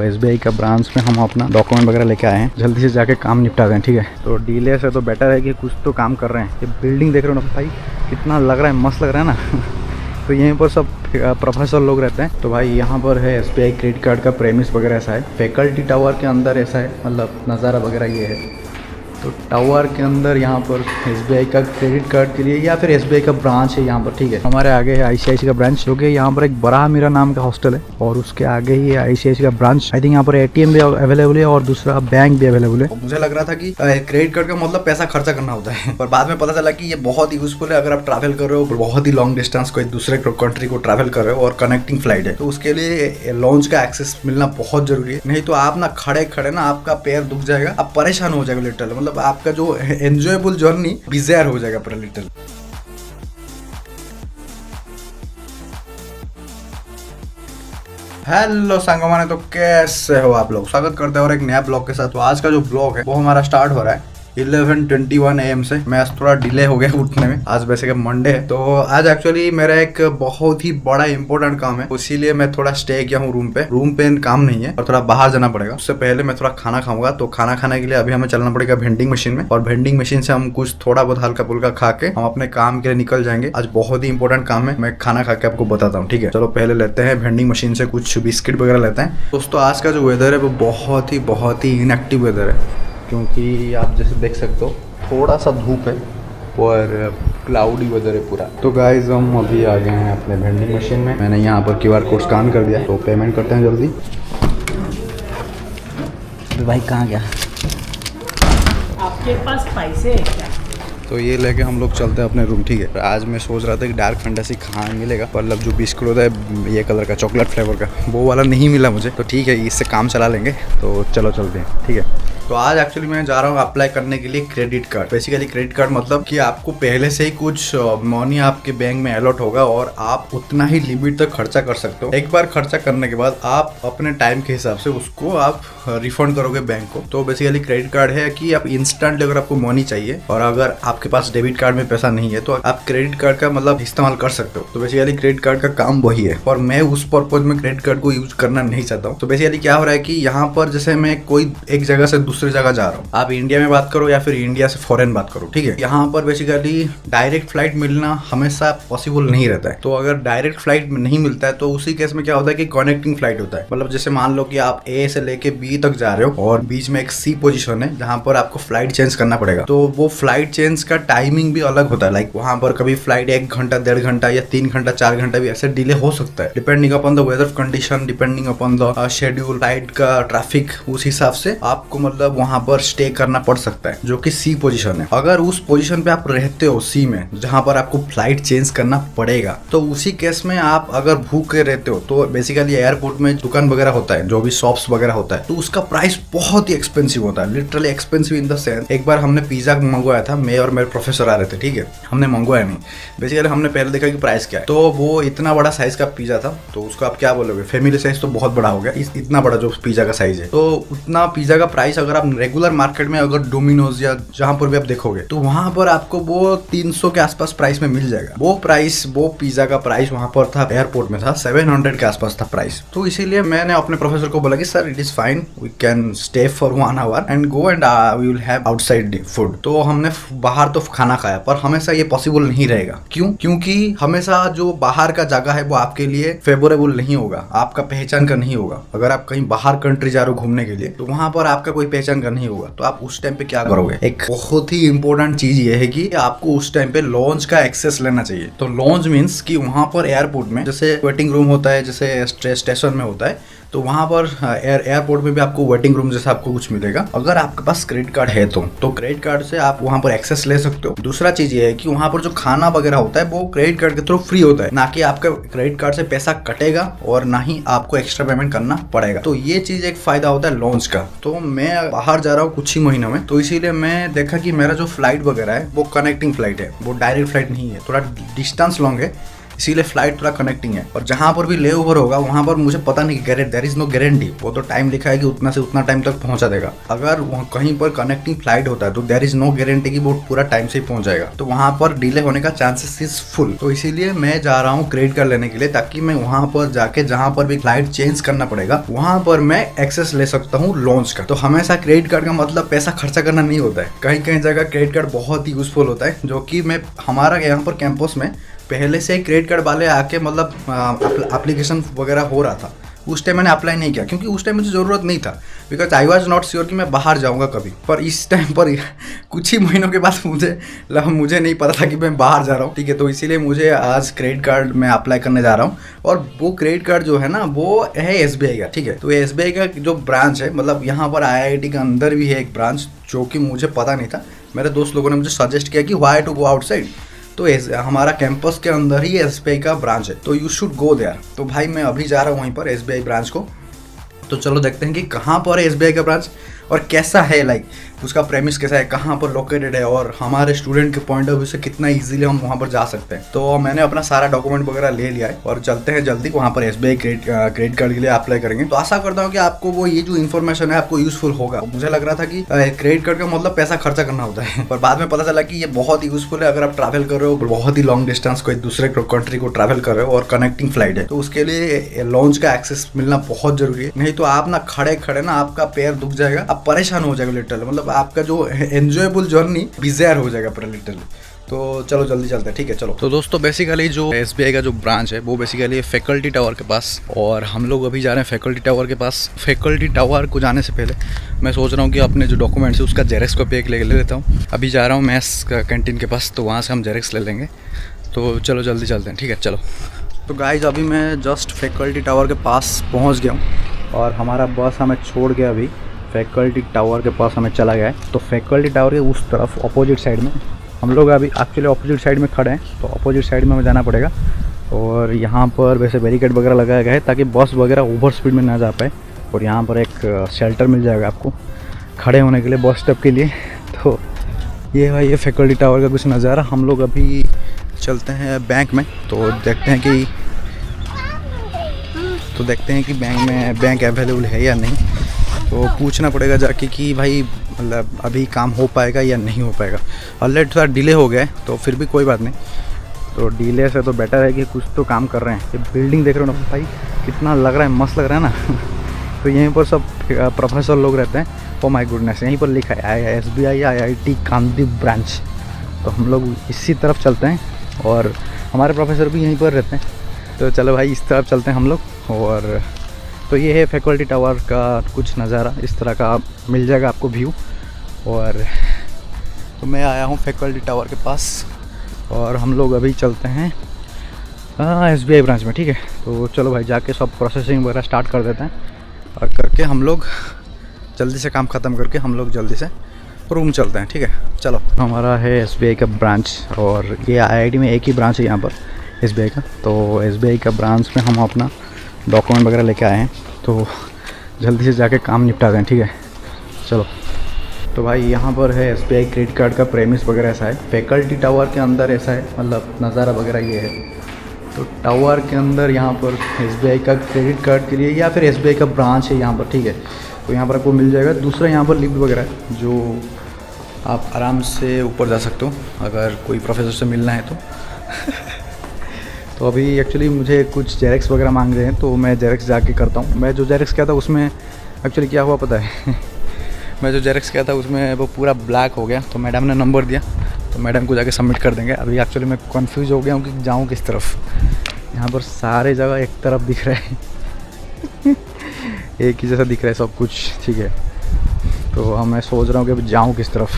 SBI का branch में हम अपना डॉक्यूमेंट वगैरह लेके आए हैं, जल्दी से जाके काम निपटा दें। ठीक है, तो डीले से तो बेटर है कि कुछ तो काम कर रहे हैं। ये बिल्डिंग देख रहे हो ना भाई, कितना लग रहा है, मस्त लग रहा है ना। तो यहीं पर सब प्रोफेसर लोग रहते हैं। तो भाई यहाँ पर है SBI क्रेडिट कार्ड का प्रेमिस वगैरह ऐसा है। फैकल्टी टावर के अंदर ऐसा है, मतलब नज़ारा वगैरह ये है। तो टावर के अंदर यहाँ पर SBI का क्रेडिट कार्ड के लिए या फिर SBI का ब्रांच है यहाँ पर। ठीक है, हमारे आगे है ICICI का ब्रांच, जो कि यहाँ पर एक बड़ा मेरा नाम का हॉस्टल है, और उसके आगे ही है ICICI का ब्रांच। आई थिंक यहाँ पर ATM भी अवेलेबल है और दूसरा बैंक भी अवेलेबल है। मुझे लग रहा था कि क्रेडिट कार्ड का मतलब पैसा खर्चा करना होता है, पर बाद में पता चला कि ये बहुत यूजफुल है अगर आप ट्रैवल कर रहे हो, बहुत ही लॉन्ग डिस्टेंस कोई दूसरे कंट्री को ट्रैवल कर रहे हो और कनेक्टिंग फ्लाइट है, तो उसके लिए लॉन्च का एक्सेस मिलना बहुत जरूरी है। नहीं तो आप ना खड़े खड़े ना आपका पैर दुख जाएगा, आप परेशान हो जाएगा लिटरली। मतलब आपका जो एंजॉयबल जर्नी बिजार हो जाएगा पूरा लिटरली। हेलो सांगोमाने, तो कैसे हो आप लोग? स्वागत करते हैं और एक नया ब्लॉग के साथ। तो आज का जो ब्लॉग है वो हमारा स्टार्ट हो रहा है 11:21 AM से। मैं आज थोड़ा डिले हो गया उठने में, आज वैसे कि मंडे है। तो आज एक्चुअली मेरा एक बहुत ही बड़ा इंपॉर्टेंट काम है, इसीलिए मैं थोड़ा स्टे किया हूँ रूम पे काम नहीं है और थोड़ा बाहर जाना पड़ेगा। उससे पहले मैं थोड़ा खाना खाऊंगा, तो खाना खाने के लिए अभी हमें चलना पड़ेगा वेंडिंग मशीन में, और वेंडिंग मशीन से हम कुछ थोड़ा बहुत हल्का फुल्का खा के हम अपने काम के लिए निकल जाएंगे। आज बहुत ही इंपॉर्टेंट काम है, मैं खाना खा के आपको बताता हूँ। ठीक है, चलो पहले लेते हैं वेंडिंग मशीन से कुछ बिस्किट वगैरह लेते हैं। दोस्तों आज का जो वेदर है वो बहुत ही इनएक्टिव वेदर है, क्योंकि आप जैसे देख सकते हो थोड़ा सा धूप है और क्लाउडी वेदर है पूरा। तो गाइस हम अभी आ गए हैं अपने वेंडिंग मशीन में। मैंने यहाँ पर QR कोड स्कैन कर दिया, तो पेमेंट करते हैं जल्दी। तो भाई कहाँ गया? आपके पास पैसे है क्या? तो ये लेके हम लोग चलते हैं अपने रूम। ठीक है, आज मैं सोच रहा था कि डार्क फैंटेसी खाना मिलेगा, मतलब जो बिस्कुट होता है ये कलर का, चॉकलेट फ्लेवर का, वो वाला नहीं मिला मुझे। तो ठीक है, इससे काम चला लेंगे। तो चलो चलते हैं। ठीक है, तो आज एक्चुअली मैं जा रहा हूँ अप्लाई करने के लिए credit card. Basically credit card मतलब कि आपको पहले से ही कुछ मनी आपके बैंक में अलॉट होगा और आप उतना ही लिमिट तक खर्चा कर सकते हो। एक बार खर्चा करने के बाद आप अपने टाइम के हिसाब से उसको आप रिफंड करोगे बैंक को। तो बेसिकली क्रेडिट कार्ड है कि आप इंस्टेंटली अगर आपको मनी चाहिए और अगर आपके पास डेबिट कार्ड में पैसा नहीं है तो आप क्रेडिट कार्ड का मतलब इस्तेमाल कर सकते हो। तो बेसिकली क्रेडिट कार्ड का काम वही है, और मैं उस पर्पज में क्रेडिट कार्ड को यूज करना नहीं चाहता हूँ। तो बेसिकली क्या हो रहा है कि यहाँ पर जैसे मैं कोई एक जगह से दूसरी जगह जा रहा हूँ, आप इंडिया में बात करो या फिर इंडिया से फॉरेन बात करो, ठीक है, यहाँ पर बेसिकली डायरेक्ट फ्लाइट मिलना हमेशा पॉसिबल नहीं रहता है। तो अगर डायरेक्ट फ्लाइट नहीं मिलता है तो उसी केस में क्या होता है कि कनेक्टिंग फ्लाइट होता है। मतलब जैसे मान लो कि आप A से लेके B तक जा रहे हो और बीच में एक C पोजीशन है जहाँ पर आपको फ्लाइट चेंज करना पड़ेगा। तो वो फ्लाइट चेंज का टाइमिंग भी अलग होता है। लाइक वहाँ पर कभी फ्लाइट 1 घंटा, 1.5 घंटा या 3 घंटा, 4 घंटा भी ऐसे डिले हो सकता है, depending upon the weather condition, depending upon the schedule, flight का ट्रैफिक। उस हिसाब से आपको मतलब वहाँ पर स्टे करना पड़ सकता है, जो कि C पोजीशन है। अगर उस पोजीशन पे आप रहते हो C में, जहाँ पर आपको फ्लाइट चेंज करना पड़ेगा, तो उसी केस में आप अगर भूखे रहते हो तो बेसिकली एयरपोर्ट में दुकान वगैरह होता है, जो भी शॉप्स वगैरह होता है, तो उसका प्राइस बहुत ही एक्सपेंसिव होता है। Literally expensive in the sense, एक बार हमने पिज्जा मंगवाया था, मैं और मेरे प्रोफेसर आ रहे थे। ठीक है, हमने मंगवाया नहीं, बेसिकली हमने पहले देखा कि प्राइस क्या है। तो वो इतना बड़ा साइज का पिज्जा था, तो उसको आप क्या बोलोगे, फैमिली साइज तो बहुत बड़ा हो गया, इतना बड़ा जो पिज्जा का साइज है। तो उतना पिज्जा का प्राइस अगर आप रेगुलर मार्केट में अगर डोमिनोज या जहां पर भी आप देखोगे तो वहां पर आपको वो 300 के आसपास प्राइस में मिल जाएगा। वो पिज्जा का प्राइस वहां पर था, एयरपोर्ट में था 700 के आसपास था प्राइस। तो इसीलिए मैंने अपने प्रोफेसर को बोला कि sir it is fine, we can stay for 1 hour and go and we will have outside food. तो हमने बाहर तो खाना खाया, पर हमेशा ये पॉसिबल नहीं रहेगा। क्योंकि हमेशा जो बाहर का जगह है वो आपके लिए फेवरेबल नहीं होगा, आपका पहचान का नहीं होगा। अगर आप कहीं बाहर कंट्री जा रहे हो घूमने के लिए, तो वहां पर आपका कोई पहचान का नहीं होगा, तो आप उस टाइम पे क्या करोगे? एक बहुत ही इंपॉर्टेंट चीज ये है कि आपको उस टाइम पे लॉन्च का एक्सेस लेना चाहिए। तो लॉन्च मींस कि वहां पर एयरपोर्ट में जैसे वेटिंग रूम होता है, जैसे स्टेशन में होता है, तो वहां पर एयरपोर्ट में भी आपको वेटिंग रूम जैसा आपको कुछ मिलेगा। अगर आपके पास क्रेडिट कार्ड है तो क्रेडिट कार्ड से आप वहां पर एक्सेस ले सकते हो। दूसरा चीज ये है कि वहां पर जो खाना वगैरह होता है वो क्रेडिट कार्ड के थ्रू फ्री होता है, ना कि आपका क्रेडिट कार्ड से पैसा कटेगा और ना ही आपको एक्स्ट्रा पेमेंट करना पड़ेगा। तो ये चीज एक फायदा होता है लॉन्च का। तो मैं बाहर जा रहा हूँ कुछ ही महीनों में, तो इसीलिए मैं देखा कि मेरा जो फ्लाइट वगैरह है वो कनेक्टिंग फ्लाइट है, वो डायरेक्ट फ्लाइट नहीं है, थोड़ा डिस्टेंस लॉन्ग है। इसीलिए फ्लाइट पूरा कनेक्टिंग है। और जहाँ पर भी ले ओवर होगा वहाँ पर मुझे पता नहीं कि देयर इज नो गारंटी, वो तो टाइम लिखा है कि उतना से उतना टाइम तक पहुँचा देगा। अगर वहाँ कहीं पर कनेक्टिंग फ्लाइट होता है तो देयर इज नो गारंटी कि वो पूरा टाइम से ही पहुँच जाएगा, तो वहाँ पर डिले होने का चांसेस इज फुल। तो इसीलिए मैं जा रहा हूँ क्रेडिट कार्ड लेने के लिए, ताकि मैं वहाँ पर जाके जहाँ पर भी फ्लाइट चेंज करना पड़ेगा वहाँ पर मैं एक्सेस ले सकता हूँ लॉन्च का। तो हमेशा क्रेडिट कार्ड का मतलब पैसा खर्चा करना नहीं होता है। कहीं कहीं जगह क्रेडिट कार्ड बहुत ही यूजफुल होता है, जो कि मैं हमारा यहाँ पर कैंपस में पहले से ही क्रेडिट कार्ड वाले आके मतलब एप्लीकेशन वगैरह हो रहा था। उस टाइम मैंने अप्लाई नहीं किया क्योंकि उस टाइम मुझे ज़रूरत नहीं था, because I was not sure कि मैं बाहर जाऊंगा कभी। पर इस टाइम पर कुछ ही महीनों के बाद मुझे नहीं पता था कि मैं बाहर जा रहा हूँ, ठीक है। तो इसीलिए मुझे आज क्रेडिट कार्ड में अप्लाई करने जा रहा हूँ। और वो क्रेडिट कार्ड जो है ना वो है SBI का, ठीक है। तो SBI का जो ब्रांच है, मतलब यहाँ पर IIT के अंदर भी है एक ब्रांच, जो कि मुझे पता नहीं था। मेरे दोस्त लोगों ने मुझे सजेस्ट किया कि व्हाई टू गो आउटसाइड, तो हमारा कैंपस के अंदर ही SBI का ब्रांच है, तो यू शुड गो देयर। तो भाई मैं अभी जा रहा हूँ वहीं पर SBI ब्रांच को। तो चलो देखते हैं कि कहाँ पर है SBI का ब्रांच और कैसा है, लाइक उसका प्रेमिस कैसा है, कहाँ पर लोकेटेड है, और हमारे स्टूडेंट के पॉइंट ऑफ व्यू से कितना इजीली हम वहाँ पर जा सकते हैं। तो मैंने अपना सारा डॉक्यूमेंट वगैरह ले लिया है और चलते हैं जल्दी वहाँ पर SBI क्रेडिट कार्ड के लिए अप्लाई करेंगे। तो आशा करता हूँ कि आपको वो ये जो इन्फॉर्मेशन है आपको यूजफुल होगा। मुझे लग रहा था कि क्रेडिट कार्ड का मतलब पैसा खर्चा करना होता है, पर बाद में पता चला कि ये बहुत यूजफुल है अगर आप ट्रैवल कर रहे हो बहुत ही लॉन्ग डिस्टेंस, कोई दूसरे कंट्री को ट्रैवल कर रहे हो और कनेक्टिंग फ्लाइट है, तो उसके लिए लॉन्च का एक्सेस मिलना बहुत जरूरी है। नहीं तो आप ना खड़े खड़े ना आपका पैर दुख जाएगा, आप परेशान हो जाएगा लिटरली, मतलब आपका जो एंजॉयबल जर्नी बिज़ार हो जाएगा पूरा लिटरली। तो चलो जल्दी चलते हैं, ठीक है चलो। तो दोस्तों बेसिकली जो SBI का जो ब्रांच है वो बेसिकली फैकल्टी टावर के पास, और हम लोग अभी जा रहे हैं फैकल्टी टावर के पास। फैकल्टी टावर को जाने से पहले मैं सोच रहा हूँ कि अपने जो डॉक्यूमेंट्स है उसका जेरेक्स कॉपी एक ले लेता हूँ। अभी जा रहा हूँ मैथ्स कैंटीन के पास, तो वहाँ से हम जेरेक्स ले लेंगे। तो चलो जल्दी चलते हैं, ठीक है चलो। तो गाइज अभी मैं जस्ट फैकल्टी टावर के पास पहुँच गया हूँ और हमारा बस हमें छोड़ गया, अभी फैकल्टी टावर के पास हमें चला गया है। तो फैकल्टी टावर के उस तरफ अपोजिट साइड में हम लोग अभी एक्चुअली अपोजिट साइड में खड़े हैं, तो अपोजिट साइड में हमें जाना पड़ेगा। और यहाँ पर वैसे बैरिकेड वगैरह लगाया गया है ताकि बस वगैरह ओवर स्पीड में ना जा पाए। और यहाँ पर एक शेल्टर मिल जाएगा आपको खड़े होने के लिए बस स्टॉप के लिए। तो ये भाई ये फैकल्टी टावर का कुछ नज़ारा। हम लोग अभी चलते हैं बैंक में, तो देखते हैं कि बैंक अवेलेबल है या नहीं। तो पूछना पड़ेगा जाके कि भाई मतलब अभी काम हो पाएगा या नहीं हो पाएगा। ऑलरेडी थोड़ा डिले हो गया है तो फिर भी कोई बात नहीं, तो डिले से तो बेटर है कि कुछ तो काम कर रहे हैं। ये बिल्डिंग देख रहे हो ना भाई, कितना लग रहा है, मस्त लग रहा है ना। तो यहीं पर सब प्रोफेसर लोग रहते हैं। ओ माय गुडनेस, यहीं पर लिखा है SBI IIT कांदी ब्रांच। तो हम लोग इसी तरफ चलते हैं और हमारे प्रोफेसर भी यहीं पर रहते हैं। तो चलो भाई इस तरफ चलते हैं हम लोग। और तो ये है फैकल्टी टावर का कुछ नज़ारा, इस तरह का मिल जाएगा आपको व्यू। और तो मैं आया हूँ फैकल्टी टावर के पास और हम लोग अभी चलते हैं SBI ब्रांच में, ठीक है। तो चलो भाई जाके सब प्रोसेसिंग वगैरह स्टार्ट कर देते हैं और करके हम लोग जल्दी से काम ख़त्म करके हम लोग जल्दी से रूम चलते हैं, ठीक है चलो। हमारा है SBI का ब्रांच और ये IIT में एक ही ब्रांच है यहाँ पर SBI का। तो SBI का ब्रांच में हम अपना डॉक्यूमेंट वगैरह लेके आए हैं, तो जल्दी से जाके काम निपटा दें, ठीक है चलो। तो भाई यहाँ पर है SBI क्रेडिट कार्ड का प्रेमिस वगैरह ऐसा है। फैकल्टी टावर के अंदर ऐसा है, मतलब नज़ारा वगैरह ये है। तो टावर के अंदर यहाँ पर SBI का क्रेडिट कार्ड के लिए या फिर SBI का ब्रांच है यहाँ पर, ठीक है। तो यहाँ पर आपको मिल जाएगा। दूसरा यहाँ पर लिफ्ट वगैरह है जो आप आराम से ऊपर जा सकते हो अगर कोई प्रोफेसर से मिलना है तो। तो अभी एक्चुअली मुझे कुछ जेरेक्स वगैरह मांग रहे हैं, तो मैं जेरेक्स जाके करता हूँ। मैं जो जेरेक्स किया था उसमें एक्चुअली क्या हुआ पता है मैं जो जेरेक्स किया था उसमें वो पूरा ब्लैक हो गया, तो मैडम ने नंबर दिया, तो मैडम को जाके सबमिट कर देंगे। अभी एक्चुअली मैं कंफ्यूज हो गया हूँ कि जाऊँ किस तरफ। यहाँ पर सारे जगह एक तरफ दिख रहा है एक ही जैसा दिख रहा है सब कुछ, ठीक है। तो अब मैं सोच रहा हूँ कि अभी जाऊँ किस तरफ।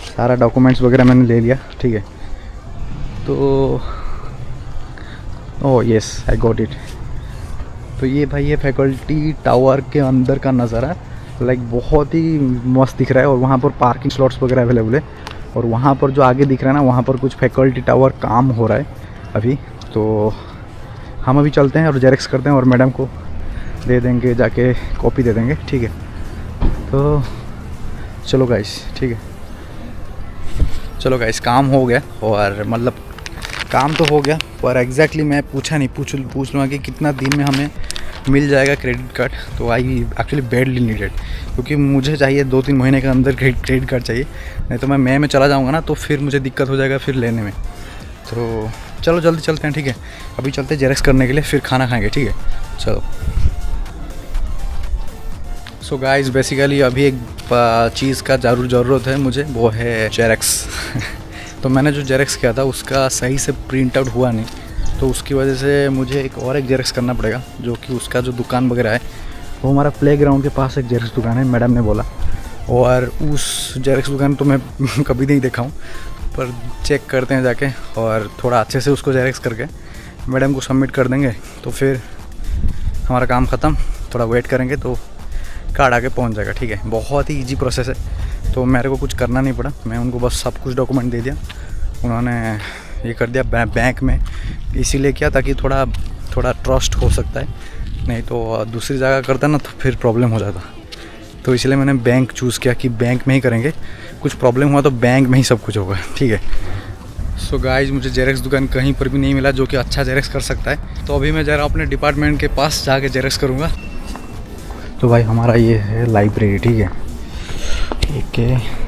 सारा डॉक्यूमेंट्स वगैरह मैंने ले लिया, ठीक है। तो oh yes I got it. तो ये भाई ये फैकल्टी टावर के अंदर का नज़ारा लाइक बहुत ही मस्त दिख रहा है। और वहाँ पर पार्किंग स्लॉट्स वगैरह अवेलेबल है। और वहाँ पर जो आगे दिख रहा है ना, वहाँ पर कुछ फैकल्टी टावर काम हो रहा है अभी। तो हम अभी चलते हैं और जेरेक्स करते हैं और मैडम को दे देंगे, जाके कॉपी दे देंगे, ठीक है। तो चलो गाइस, ठीक है चलो गाइस, काम हो गया और मतलब काम तो हो गया, पर एग्जैक्टली मैं पूछा नहीं, पूछ लूँगा कि कितना दिन में हमें मिल जाएगा क्रेडिट कार्ड। तो आई एक्चुअली बैडली नीडेड, क्योंकि मुझे चाहिए 2-3 महीने के अंदर क्रेडिट कार्ड चाहिए, नहीं तो मैं मई में चला जाऊँगा ना, तो फिर मुझे दिक्कत हो जाएगा फिर लेने में। तो चलो जल्दी चलते हैं, ठीक है। अभी चलते हैं जेरक्स करने के लिए, फिर खाना खाएंगे, ठीक है। चलो। सो गाइस बेसिकली अभी एक चीज़ का ज़रूरत है मुझे, वो है जेरक्स। तो मैंने जो जेरक्स किया था उसका सही से प्रिंट आउट हुआ नहीं, तो उसकी वजह से मुझे एक जेरक्स करना पड़ेगा, जो कि उसका जो दुकान वगैरह है वो हमारा प्लेग्राउंड के पास एक जेरक्स दुकान है, मैडम ने बोला। और उस जेरक्स दुकान तो मैं कभी नहीं देखा हूँ, पर चेक करते हैं जाके, और थोड़ा अच्छे से उसको जेरक्स करके मैडम को सबमिट कर देंगे, तो फिर हमारा काम ख़त्म। थोड़ा वेट करेंगे तो कार्ड आके पहुंच जाएगा, ठीक है। बहुत ही इजी प्रोसेस है, तो मेरे को कुछ करना नहीं पड़ा, मैं उनको बस सब कुछ डॉक्यूमेंट दे दिया, उन्होंने ये कर दिया बैंक में। इसीलिए किया ताकि थोड़ा ट्रस्ट हो सकता है, नहीं तो दूसरी जगह करता ना तो फिर प्रॉब्लम हो जाता। तो इसलिए मैंने बैंक चूज़ किया कि बैंक में ही करेंगे, कुछ प्रॉब्लम हुआ तो बैंक में ही सब कुछ होगा, ठीक है। सो गाइज मुझे जेरक्स दुकान कहीं पर भी नहीं मिला जो कि अच्छा जेरक्स कर सकता है, तो अभी मैं ज़रा अपने डिपार्टमेंट के पास जाके जेरक्स करूँगा। तो भाई हमारा ये है लाइब्रेरी, ठीक है। ठीक है,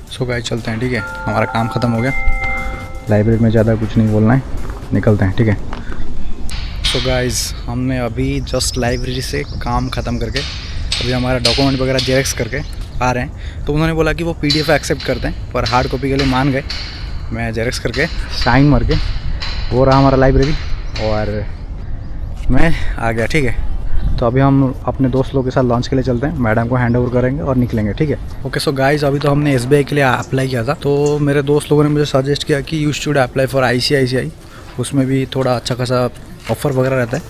सो गाइस चलते हैं, ठीक है। हमारा काम ख़त्म हो गया, लाइब्रेरी में ज़्यादा कुछ नहीं बोलना है, निकलते हैं, ठीक है। सो गाइस हमने अभी जस्ट लाइब्रेरी से काम ख़त्म करके अभी हमारा डॉक्यूमेंट वगैरह जेरक्स करके आ रहे हैं। तो उन्होंने बोला कि वो PDF एक्सेप्ट करते हैं, पर हार्ड कॉपी के लिए मान गए। मैं जेरक्स करके साइन मार के वो रहा हमारा लाइब्रेरी, और मैं आ गया, ठीक है। तो अभी हम अपने दोस्त लोगों के साथ लॉन्च के लिए चलते हैं, मैडम को हैंड ओवर करेंगे और निकलेंगे, ठीक है। ओके सो गाइस अभी तो हमने SBI के लिए अप्लाई किया था, तो मेरे दोस्त लोगों ने मुझे सजेस्ट किया कि you should apply for ICICI, उसमें भी थोड़ा अच्छा खासा ऑफ़र वगैरह रहता है।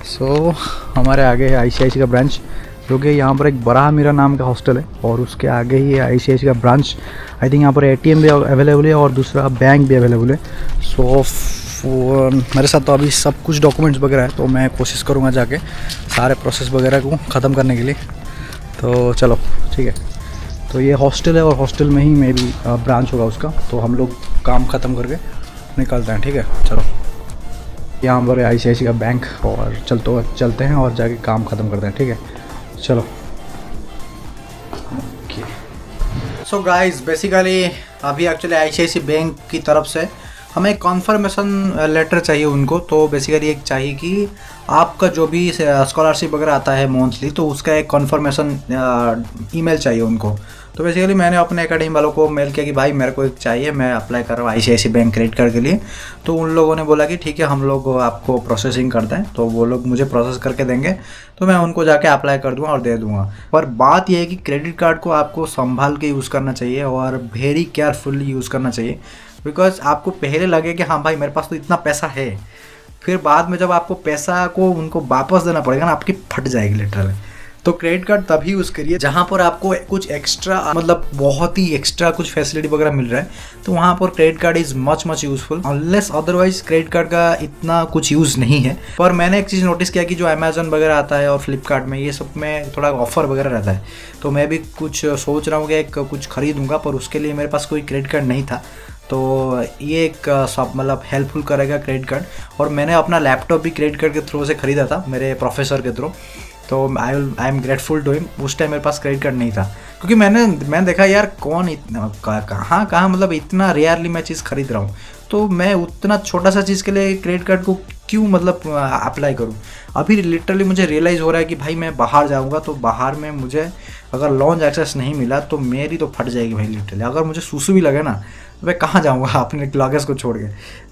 सो हमारे आगे है ICICI का ब्रांच, जो कि यहाँ पर एक बड़ा मीरा नाम का हॉस्टल है, और उसके आगे ही है ICICI का ब्रांच। आई थिंक यहाँ पर ATM भी अवेलेबल है और दूसरा बैंक भी अवेलेबल है। सो मेरे साथ तो अभी सब कुछ डॉक्यूमेंट्स वगैरह है, तो मैं कोशिश करूँगा जाके सारे प्रोसेस वगैरह को ख़त्म करने के लिए। तो चलो ठीक है, तो ये हॉस्टल है और हॉस्टल में ही मे भी ब्रांच होगा उसका, तो हम लोग काम ख़त्म करके निकलते हैं, ठीक है। चलो यहाँ पर ICICI का बैंक, और चलते हैं और जाके काम ख़त्म करते हैं, ठीक है। चलो सो गाइस बेसिकली अभी एक्चुअली ICICI बैंक की तरफ से हमें एक कॉन्फर्मेशन लेटर चाहिए उनको। तो बेसिकली एक चाहिए कि आपका जो भी स्कॉलरशिप वगैरह आता है मंथली, तो उसका एक कॉन्फर्मेशन ईमेल चाहिए उनको। तो बेसिकली मैंने अपने एकेडमी वालों को मेल किया कि भाई मेरे को एक चाहिए, मैं अप्लाई कर रहा हूँ ICICI बैंक क्रेडिट कार्ड के लिए। तो उन लोगों ने बोला कि ठीक है हम लोग आपको प्रोसेसिंग करते हैं, तो वो लोग मुझे प्रोसेस करके देंगे, तो मैं उनको जाके अप्लाई कर दूँगा और दे दूँगा। पर बात यह है कि क्रेडिट कार्ड को आपको संभाल के यूज़ करना चाहिए और वेरी केयरफुली यूज़ करना चाहिए, बिकॉज आपको पहले लगे कि हाँ भाई मेरे पास तो इतना पैसा है, फिर बाद में जब आपको पैसा को उनको वापस देना पड़ेगा ना, आपकी फट जाएगी लिटरली। तो क्रेडिट कार्ड तभी यूज़ करिए जहाँ पर आपको कुछ एक्स्ट्रा, मतलब बहुत ही एक्स्ट्रा कुछ फैसिलिटी वगैरह मिल रहा है, तो वहाँ पर credit card is much useful. Unless otherwise credit card का इतना कुछ यूज़ नहीं है। पर मैंने एक चीज़ नोटिस किया कि जो अमेजन वगैरह आता है और फ्लिपकार्ट में, ये सब में थोड़ा ऑफर वगैरह रहता है, तो मैं भी कुछ सोच रहा हूँ कि एक कुछ खरीदूँगा, पर उसके लिए मेरे पास कोई क्रेडिट कार्ड नहीं था। तो ये एक मतलब हेल्पफुल करेगा क्रेडिट कार्ड। और मैंने अपना लैपटॉप भी क्रेडिट कार्ड के थ्रू से ख़रीदा था, मेरे प्रोफेसर के थ्रू। तो I am grateful to him. उस टाइम मेरे पास क्रेडिट कार्ड नहीं था, क्योंकि मैंने देखा यार कौन इतना कहाँ मतलब इतना रेयरली मैं चीज़ खरीद रहा हूँ, तो मैं उतना छोटा सा चीज़ के लिए क्रेडिट कार्ड को क्यों मतलब अप्लाई करूँ। अभी लिटरली मुझे रियलाइज़ हो रहा है कि भाई मैं बाहर जाऊँगा, तो बाहर में मुझे अगर लॉन्च एक्सेस नहीं मिला तो मेरी तो फट जाएगी भाई लिटरली। अगर मुझे सुसु भी लगे ना, तो मैं कहाँ जाऊँगा अपने लगेज को छोड़ के।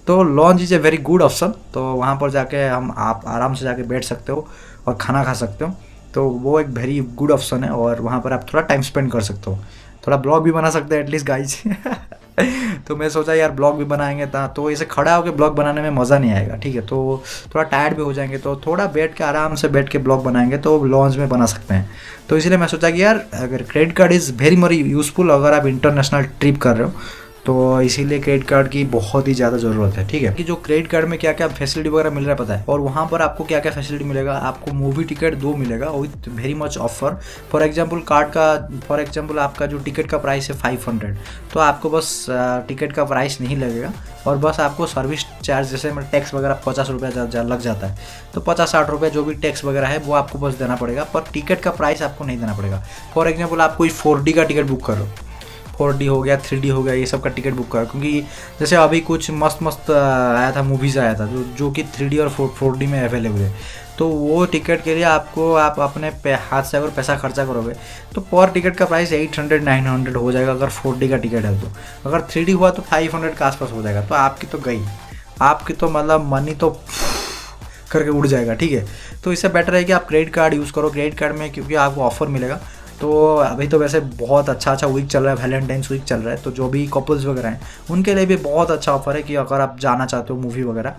तो launch is a very good option. तो वहाँ पर जाके आप आराम से जाके बैठ सकते हो और खाना खा सकते हो, तो वो एक वेरी गुड ऑप्शन है, और वहाँ पर आप थोड़ा टाइम स्पेंड कर सकते हो। थोड़ा ब्लॉग भी बना सकते हैं एटलीस्ट गाइज। तो मैं सोचा यार ब्लॉग भी बनाएंगे तो ऐसे खड़ा होकर ब्लॉग बनाने में मज़ा नहीं आएगा, ठीक है। तो थोड़ा टायर्ड भी हो जाएंगे, तो थोड़ा बैठ के आराम से बैठ के ब्लॉग बनाएंगे तो लॉन्च में बना सकते हैं। तो इसलिए मैं सोचा कि यार अगर credit card is very useful अगर आप इंटरनेशनल ट्रिप कर रहे हो, तो इसीलिए क्रेडिट कार्ड की बहुत ही ज़्यादा ज़रूरत है, ठीक है। कि जो क्रेडिट कार्ड में क्या क्या फैसिलिटी वगैरह मिल रहा है पता है, और वहाँ पर आपको क्या क्या फैसिलिटी मिलेगा। आपको मूवी टिकट 2 मिलेगा with very much offer. For example आपका जो टिकट का प्राइस है 500, तो आपको बस टिकट का प्राइस नहीं लगेगा, और बस आपको सर्विस चार्ज जैसे टैक्स वगैरह 50 रुपये लग जाता है, तो 50-60 रुपये जो भी टैक्स वगैरह है वो आपको बस देना पड़ेगा, पर टिकट का प्राइस आपको नहीं देना पड़ेगा। फॉर एग्जाम्पल आप कोई 4D का टिकट बुक करो, 4D हो गया, 3D हो गया, ये सब का टिकट बुक करो, क्योंकि जैसे अभी कुछ मस्त आया था, मूवीज़ आया था जो कि 3D और 4D में अवेलेबल है। तो वो टिकट के लिए आप अपने हाथ से अगर पैसा खर्चा करोगे तो पर टिकट का प्राइस 800-900 हो जाएगा अगर 4D का टिकट है। तो अगर 3D हुआ तो 500 के आसपास हो जाएगा। तो आपकी तो गई, आपकी तो मतलब मनी तो करके उड़ जाएगा, ठीक है। तो इससे बेटर है कि आप क्रेडिट कार्ड यूज़ करो। क्रेडिट कार्ड में क्योंकि आपको ऑफर मिलेगा, तो अभी तो वैसे बहुत अच्छा वीक चल रहा है, वैलेंटाइंस वीक चल रहा है, तो जो भी कपल्स वगैरह हैं उनके लिए भी बहुत अच्छा ऑफर है कि अगर आप जाना चाहते हो मूवी वगैरह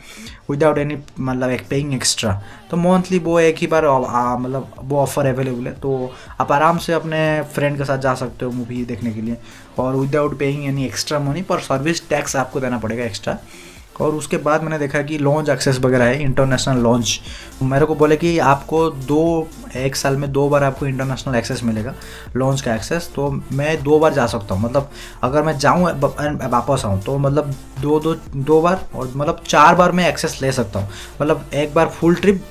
विदाउट एनी मतलब एक पेइंग एक्स्ट्रा, तो मंथली वो एक ही बार मतलब वो ऑफ़र अवेलेबल है। तो आप आराम से अपने फ्रेंड के साथ जा सकते हो मूवी देखने के लिए, और without paying any extra money, पर सर्विस टैक्स आपको देना पड़ेगा एक्स्ट्रा। और उसके बाद मैंने देखा कि लॉन्च एक्सेस वगैरह है, इंटरनेशनल लॉन्च। मेरे को बोले कि आपको एक साल में 2 बार आपको इंटरनेशनल एक्सेस मिलेगा, लॉन्च का एक्सेस। तो मैं 2 बार जा सकता हूँ, मतलब अगर मैं जाऊँ वापस आऊँ तो मतलब दो बार, और मतलब 4 बार मैं एक्सेस ले सकता हूँ। मतलब एक बार फुल ट्रिप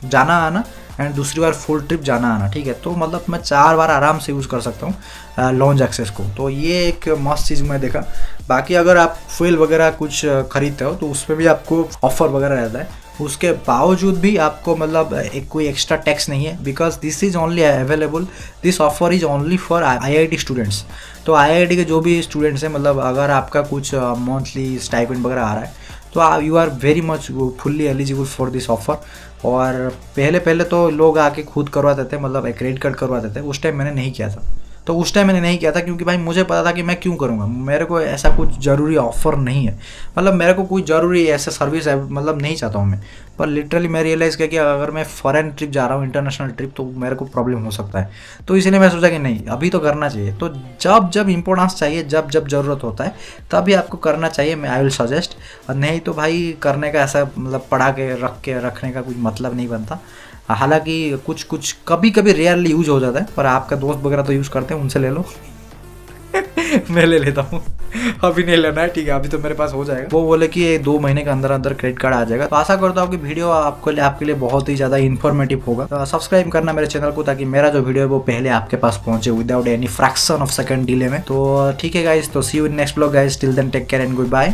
जाना आना एंड दूसरी बार फुल ट्रिप जाना आना, ठीक है। तो मतलब मैं 4 बार आराम से यूज़ कर सकता हूँ लॉन्च एक्सेस को। तो ये एक मस्त चीज़ मैं देखा। बाकी अगर आप फ्यूल वगैरह कुछ खरीदते हो तो उस पर भी आपको ऑफ़र वगैरह रहता है, उसके बावजूद भी आपको मतलब एक कोई एक्स्ट्रा टैक्स नहीं है, because this is only available, this offer is only for IIT students. तो IIT के जो भी स्टूडेंट्स हैं, मतलब अगर आपका कुछ मंथली स्टाइपेंड वगैरह आ रहा है तो you are very much fully eligible for this offer. और पहले तो लोग आके खुद करवाते थे, मतलब एक क्रेडिट कार्ड करवाते थे। उस टाइम मैंने नहीं किया था, क्योंकि भाई मुझे पता था कि मैं क्यों करूँगा, मेरे को ऐसा कुछ ज़रूरी ऑफ़र नहीं है, मतलब मेरे को कोई ज़रूरी ऐसा सर्विस है मतलब नहीं चाहता हूँ मैं। पर लिटरली मैं रियलाइज़ किया कि अगर मैं फॉरेन ट्रिप जा रहा हूँ, इंटरनेशनल ट्रिप, तो मेरे को प्रॉब्लम हो सकता है। तो इसलिए मैं सोचा कि नहीं, अभी तो करना चाहिए। तो जब इम्पोर्टेंस चाहिए, जब ज़रूरत होता है तभी आपको करना चाहिए, मैं आई विल सजेस्ट। और नहीं तो भाई करने का ऐसा मतलब पढ़ा के रखने का कोई मतलब नहीं बनता। हालांकि कुछ कभी रेयरली यूज हो जाता है, पर आपका दोस्त वगैरह तो यूज़ करते हैं, उनसे ले लो। मैं ले लेता हूँ, अभी नहीं लेना है, ठीक है। अभी तो मेरे पास हो जाएगा। वो बोले कि 2 महीने के अंदर क्रेडिट कार्ड आ जाएगा। तो आशा करता हूँ कि वीडियो आपके लिए बहुत ही ज़्यादा इन्फॉर्मेटिव होगा। तो सब्सक्राइब करना मेरे चैनल को, ताकि मेरा जो वीडियो है वो पहले आपके पास पहुंचे without any fraction of second delay में। तो ठीक है गाइस, तो see you in next blog guys, till then take care and good bye.